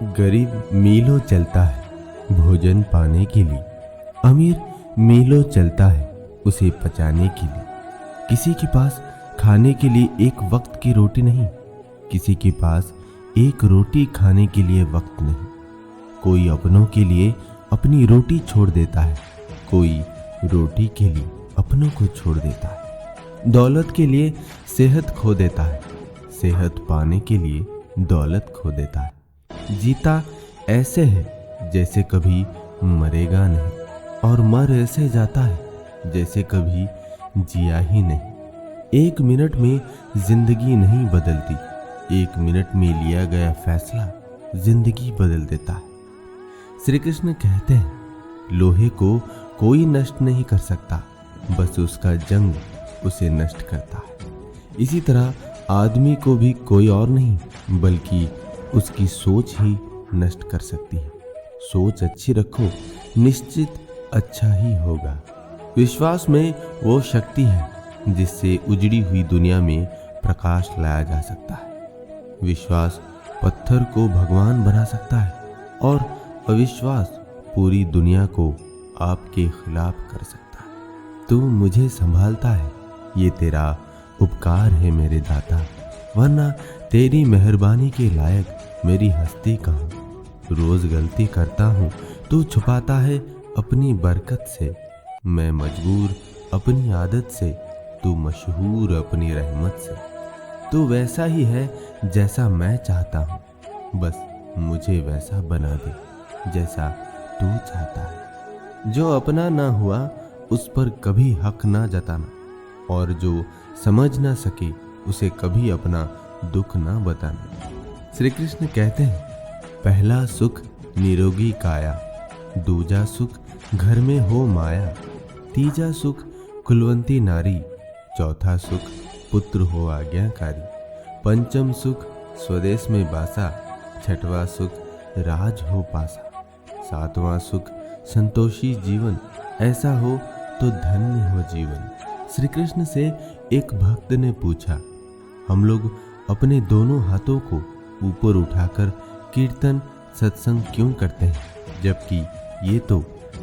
गरीब मीलों चलता है भोजन पाने के लिए, अमीर मीलों चलता है उसे पचाने के लिए। किसी के पास खाने के लिए एक वक्त की रोटी नहीं, किसी के पास एक रोटी खाने के लिए वक्त नहीं। कोई अपनों के लिए अपनी रोटी छोड़ देता है, कोई रोटी के लिए अपनों को छोड़ देता है। दौलत के लिए सेहत खो देता है, सेहत पाने के लिए दौलत खो देता है। जीता ऐसे है जैसे कभी मरेगा नहीं, और मर ऐसे जाता है जैसे कभी जिया ही नहीं। एक मिनट में जिंदगी नहीं बदलती, एक मिनट में लिया गया फैसला जिंदगी बदल देता है। श्री कृष्ण कहते हैं, लोहे को कोई नष्ट नहीं कर सकता, बस उसका जंग उसे नष्ट करता है। इसी तरह आदमी को भी कोई और नहीं बल्कि उसकी सोच ही नष्ट कर सकती है। सोच अच्छी रखो, निश्चित अच्छा ही होगा। विश्वास में वो शक्ति है जिससे उजड़ी हुई दुनिया में प्रकाश लाया जा सकता है। विश्वास पत्थर को भगवान बना सकता है, और अविश्वास पूरी दुनिया को आपके खिलाफ कर सकता है। तू मुझे संभालता है, ये तेरा उपकार है मेरे दाता, वरना तेरी मेहरबानी के लायक मेरी हस्ती कहाँ। रोज गलती करता हूँ, तू छुपाता है अपनी बरकत से। मैं मजबूर अपनी आदत से, तू मशहूर अपनी रहमत से। तू वैसा ही है जैसा मैं चाहता हूँ, बस मुझे वैसा बना दे जैसा तू चाहता है। जो अपना ना हुआ उस पर कभी हक ना जताना, और जो समझ ना सके उसे कभी अपना दुख ना बताना। श्री कृष्ण कहते हैं, पहला सुख निरोगी काया, दूजा सुख घर में हो माया, तीजा सुख कुलवंती नारी, चौथा सुख पुत्र हो आज्ञाकारी, पंचम सुख स्वदेश में बासा, छठवां सुख राज हो पासा, सातवां सुख संतोषी जीवन, ऐसा हो तो धन्य हो जीवन। श्री कृष्ण से एक भक्त ने पूछा, हम लोग अपने दोनों हाथों को ऊपर उठाकर कीर्तन सत्संग क्यों करते हैं, जबकि ये तो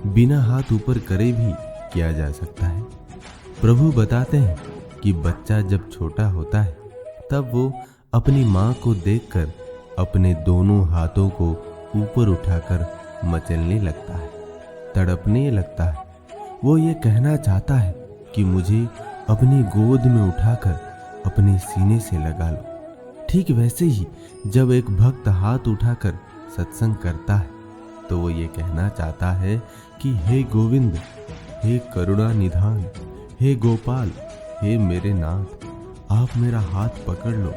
बिना हाथ ऊपर करे भी किया जा सकता है। प्रभु बताते हैं कि बच्चा जब छोटा होता है तब वो अपनी माँ को देखकर अपने दोनों हाथों को ऊपर उठाकर मचलने लगता है, तड़पने लगता है। वो ये कहना चाहता है कि मुझे अपनी गोद में उठाकर अपने सीने से लगा लो। ठीक वैसे ही जब एक भक्त हाथ उठाकर सत्संग करता है तो वो ये कहना चाहता है कि हे गोविंद, हे करुणा निधान, हे गोपाल, हे मेरे नाथ, आप मेरा हाथ पकड़ लो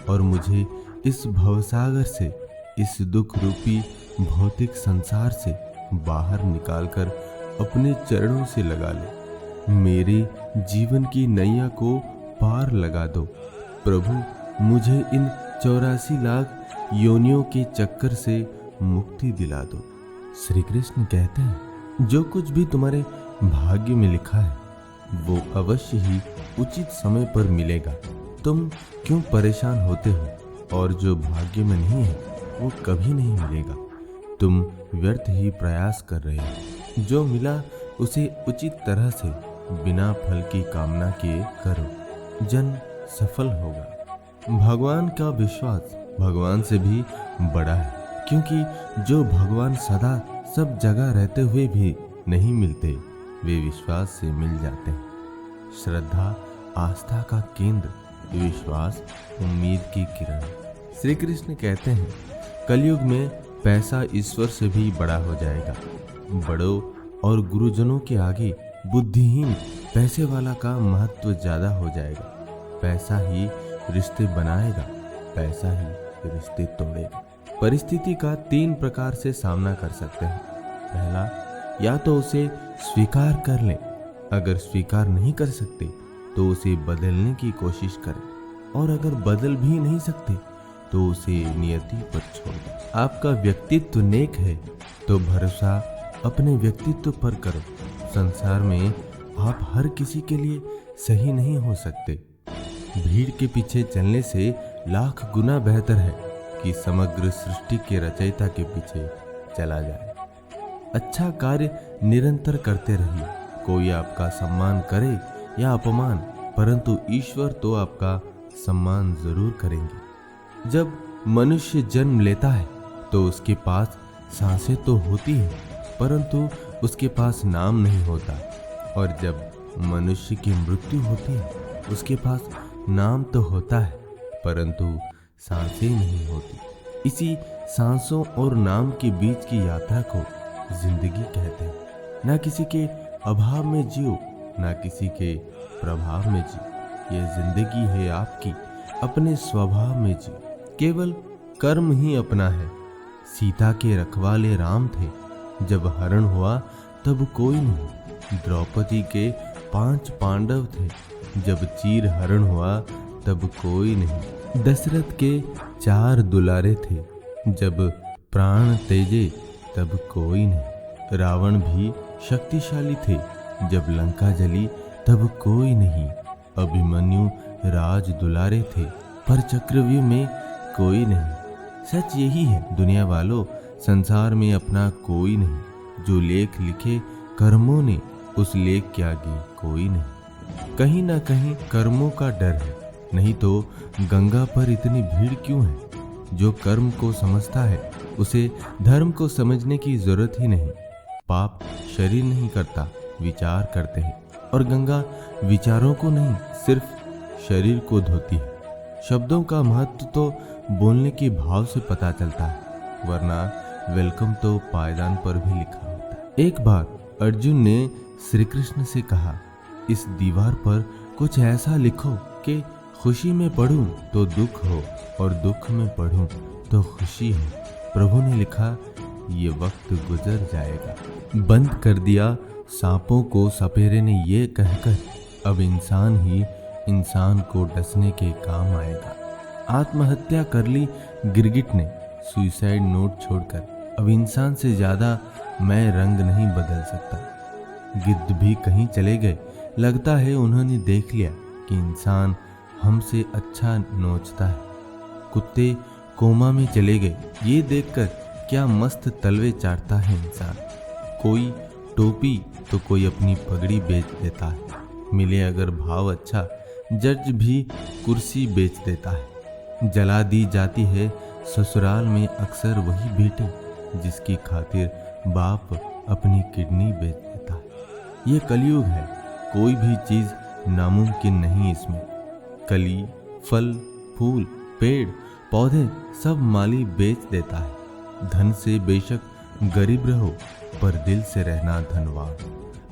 और मुझे इस भवसागर से, इस दुख रूपी भौतिक संसार से बाहर निकालकर अपने चरणों से लगा लो। मेरे जीवन की नैया को पार लगा दो। प्रभु, मुझे इन 84 लाख योनियों के चक्कर से मुक्ति दिला दो। श्री कृष्ण कहते हैं, जो कुछ भी तुम्हारे भाग्य में लिखा है वो अवश्य ही उचित समय पर मिलेगा। तुम क्यों परेशान होते हो? और जो भाग्य में नहीं है वो कभी नहीं मिलेगा। तुम व्यर्थ ही प्रयास कर रहे हो। जो मिला उसे उचित तरह से बिना फल की कामना किए करो, जन सफल होगा। भगवान का विश्वास भगवान से भी बड़ा है, क्योंकि जो भगवान सदा सब जगह रहते हुए भी नहीं मिलते, वे विश्वास से मिल जाते हैं। श्रद्धा आस्था का केंद्र, विश्वास उम्मीद की किरण। श्री कृष्ण कहते हैं, कलयुग में पैसा ईश्वर से भी बड़ा हो जाएगा। बड़ों और गुरुजनों के आगे बुद्धिहीन पैसे वाला का महत्व ज्यादा हो जाएगा। पैसा ही रिश्ते बनाएगा, पैसा ही रिश्ते तोड़ेगा। परिस्थिति का 3 प्रकार से सामना कर सकते हैं। पहला, या तो उसे स्वीकार कर लें, अगर स्वीकार नहीं कर सकते तो उसे बदलने की कोशिश करें, और अगर बदल भी नहीं सकते तो उसे नियति पर छोड़ दें। आपका व्यक्तित्व नेक है तो भरोसा अपने व्यक्तित्व पर करो। संसार में आप हर किसी के लिए सही नहीं हो सकते। भीड़ के पीछे चलने से लाख गुना बेहतर है कि समग्र सृष्टि के रचयिता के पीछे चला जाए। अच्छा कार्य निरंतर करते रहिए। कोई आपका सम्मान करे या अपमान, परंतु ईश्वर तो आपका सम्मान जरूर करेंगे। जब मनुष्य जन्म लेता है तो उसके पास सांसें तो होती हैं, परंतु उसके पास नाम नहीं होता, और जब मनुष्य की मृत्यु होती है उसके पास नाम तो होता है, परंतु सांसें नहीं होती। इसी सांसों और नाम के बीच की यात्रा को जिंदगी कहते हैं। ना किसी के अभाव में जियो, ना किसी के प्रभाव में जियो। ये जिंदगी है आपकी, अपने स्वभाव में जियो। केवल कर्म ही अपना है। सीता के रखवाले राम थे, जब हरण हुआ तब कोई नहीं। द्रौपदी के 5 पांडव थे, जब चीर हरण हुआ तब कोई नहीं। दशरथ के 4 दुलारे थे, जब प्राण तेजे तब कोई नहीं। रावण भी शक्तिशाली थे, जब लंका जली तब कोई नहीं। अभिमन्यु राज दुलारे थे, पर चक्रव्यूह में कोई नहीं। सच यही है दुनिया वालों, संसार में अपना कोई नहीं। जो लेख लिखे कर्मों ने, उस लेख के आगे कोई नहीं। कहीं ना कहीं कर्मों का डर है, नहीं तो गंगा पर इतनी भीड़ क्यों है। जो कर्म को समझता है उसे धर्म को समझने की जरूरत ही नहीं। पाप शरीर नहीं करता, विचार करते हैं, और गंगा विचारों को नहीं, सिर्फ शरीर को धोती है। शब्दों का महत्व तो बोलने के भाव से पता चलता है, वरना वेलकम तो पायदान पर भी लिखा होता है। एक बार अर्जुन ने श्री कृष्ण से कहा, इस दीवार पर कुछ ऐसा लिखो कि खुशी में पढ़ूं तो दुख हो और दुख में पढ़ूं तो खुशी हो। प्रभु ने लिखा, ये वक्त गुजर जाएगा। बंद कर दिया सांपों को सपेरे ने ये कहकर, अब इंसान ही इंसान को डसने के काम आएगा। आत्महत्या कर ली गिरगिट ने सुसाइड नोट छोड़कर, अब इंसान से ज्यादा मैं रंग नहीं बदल सकता। गिद्ध भी कहीं चले गए, लगता है उन्होंने देख लिया कि इंसान हमसे अच्छा नोचता है। कुत्ते कोमा में चले गए, ये देखकर क्या मस्त तलवे चाटता है इंसान। कोई टोपी तो कोई अपनी पगड़ी बेच देता है। मिले अगर भाव अच्छा, जज भी कुर्सी बेच देता है। जला दी जाती है ससुराल में अक्सर वही बेटी जिसकी खातिर बाप अपनी किडनी बेच देता है। ये कलयुग है, कोई भी चीज नामुमकिन नहीं इसमें। कली, फल, फूल, पेड़, पौधे सब माली बेच देता है। धन से बेशक गरीब रहो, पर दिल से रहना धनवान।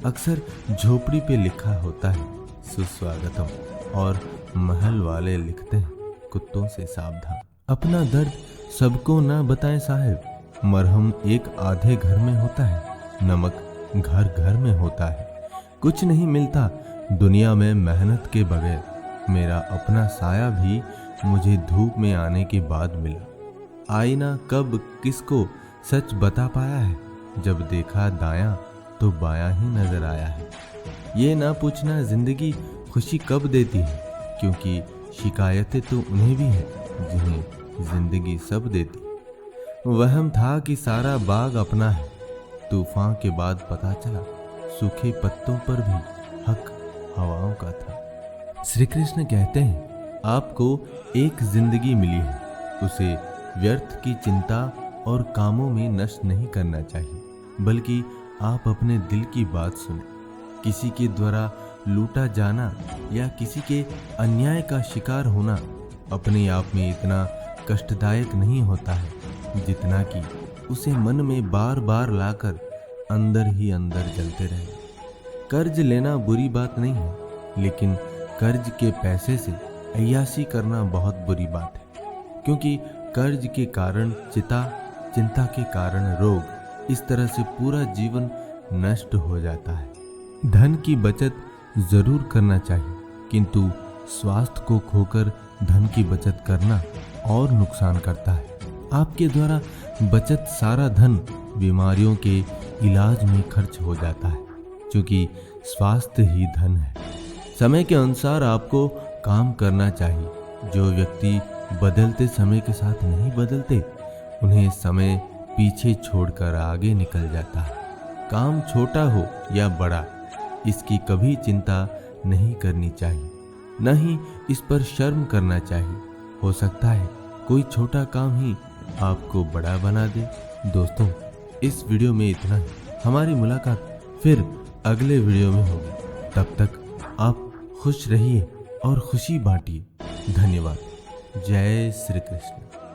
अक्सर झोपड़ी पे लिखा होता है सुस्वागतम, और महल वाले लिखते हैं कुत्तों से सावधान। अपना दर्द सबको ना बताएं साहब, मरहम एक आधे घर में होता है, नमक घर घर में होता है। कुछ नहीं मिलता दुनिया में मेहनत के बगैर। मेरा अपना साया भी मुझे धूप में आने के बाद मिला। आईना कब किसको सच बता पाया है, जब देखा दायां तो बायां ही नजर आया है। ये ना पूछना जिंदगी खुशी कब देती है, क्योंकि शिकायतें तो उन्हें भी है जिन्हें जिंदगी सब देती। वहम था कि सारा बाग अपना है, तूफान के बाद पता चला सूखे पत्तों पर भी हक हवाओं का था। श्री कृष्ण कहते हैं, आपको एक जिंदगी मिली है, उसे व्यर्थ की चिंता और कामों में नष्ट नहीं करना चाहिए, बल्कि आप अपने दिल की बात सुने। किसी के द्वारा लूटा जाना या किसी के अन्याय का शिकार होना अपने आप में इतना कष्टदायक नहीं होता है जितना कि उसे मन में बार बार लाकर अंदर ही अंदर जलते रहे। कर्ज लेना बुरी बात नहीं है, लेकिन कर्ज के पैसे से अय्याशी करना बहुत बुरी बात है, क्योंकि कर्ज के कारण चिता, चिंता के कारण रोग, इस तरह से पूरा जीवन नष्ट हो जाता है। धन की बचत जरूर करना चाहिए, किंतु स्वास्थ्य को खोकर धन की बचत करना और नुकसान करता है। आपके द्वारा बचत सारा धन बीमारियों के इलाज में खर्च हो जाता है, क्योंकि स्वास्थ्य ही धन है। समय के अनुसार आपको काम करना चाहिए। जो व्यक्ति बदलते समय के साथ नहीं बदलते, उन्हें समय पीछे छोड़कर आगे निकल जाता है। काम छोटा हो या बड़ा, इसकी कभी चिंता नहीं करनी चाहिए, न ही इस पर शर्म करना चाहिए। हो सकता है कोई छोटा काम ही आपको बड़ा बना दे। दोस्तों, इस वीडियो में इतना ही। हमारी मुलाकात फिर अगले वीडियो में होगी। तब तक आप खुश रहिए और खुशी बांटिए। धन्यवाद। जय श्री कृष्ण।